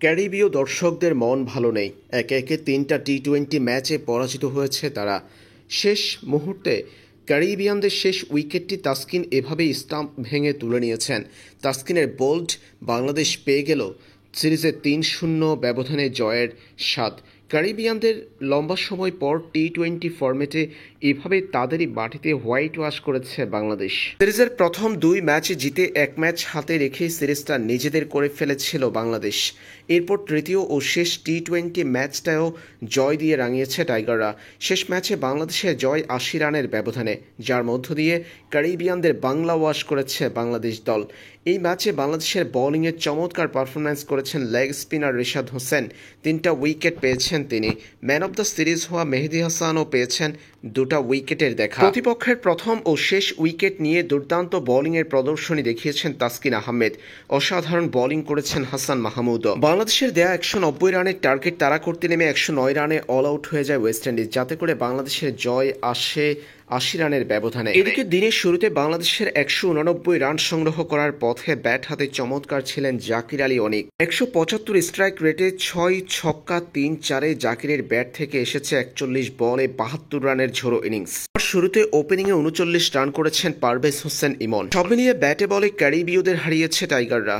ক্যারিবীয় দর্শকদের মন ভালো নেই। একে একে ৩টা টি-২০ ম্যাচে পরাজিত হয়েছে তারা। শেষ মুহূর্তে ক্যারিবিয়ানদের শেষ উইকেটটি তাসকিন এভাবেই স্টাম্প ভেঙে তুলে নিয়েছেন। তাসকিনের বোল্ড বাংলাদেশ পেয়ে গেল সিরিজে ৩-০ ব্যবধানে জয়ের স্বাদ। ক্যারিবিয়ানদের লম্বা সময় পর টি-২০ ফরম্যাটে এভাবে তাদেরই মাটিতে হোয়াইট ওয়াশ করেছে বাংলাদেশ। সিরিজের প্রথম ২ ম্যাচে জিতে ১ ম্যাচ হাতে রেখেই সিরিজটা নিজেদের করে ফেলেছিল বাংলাদেশ। এরপর তৃতীয় ও শেষ টি-২০ ম্যাচটাও জয় দিয়ে রাঙিয়েছে টাইগাররা। শেষ ম্যাচে বাংলাদেশের জয় ৮০ রানের ব্যবধানে, যার মধ্য দিয়ে ক্যারিবিয়ানদের বাংলা ওয়াশ করেছে বাংলাদেশ দল। এই ম্যাচে বাংলাদেশের বোলিংয়ে চমৎকার পারফরম্যান্স করেছেন লেগ স্পিনার রিশাদ হোসেন। ৩টা উইকেট পেয়েছেন তিনি। ম্যান অব দ্য সিরিজ হওয়া মেহেদী হাসানও পেয়েছেন ২টা উইকেটের দেখা। প্রতিপক্ষের প্রথম ও শেষ উইকেট নিয়ে দুর্দান্ত বোলিংয়ের প্রদর্শনী দেখিয়েছেন তাসকিন আহমেদ। অসাধারণ বোলিং করেছেন হাসান মাহমুদও। বাংলাদেশের দেয়া ১৯০ রানের টার্গেট তাড়া করতে নেমে ১০৯ রানে অল আউট হয়ে যায় ওয়েস্ট ইন্ডিজ, যাতে করে বাংলাদেশের জয় আসে ৮০ রানের ব্যবধানে। এদিকে দিনের শুরুতে বাংলাদেশের ১৮৯ রান সংগ্রহ করার পথে ব্যাট হাতে চমৎকার ছিলেন জাকির আলী অনিক। ১৭৫ স্ট্রাইক রেটে ৬ ছক্কা ৩-৪-এ জাকিরের ব্যাট থেকে এসেছে ৪১ বলে ৭২ রানের ঝোড়ো ইনিংস। শুরুতে ওপেনিংয়ে ৩৯ রান করেছেন পারভেজ হোসেন ইমন। সব মিলিয়ে ব্যাটে বলে ক্যারিবীয়দের হারিয়েছে টাইগাররা।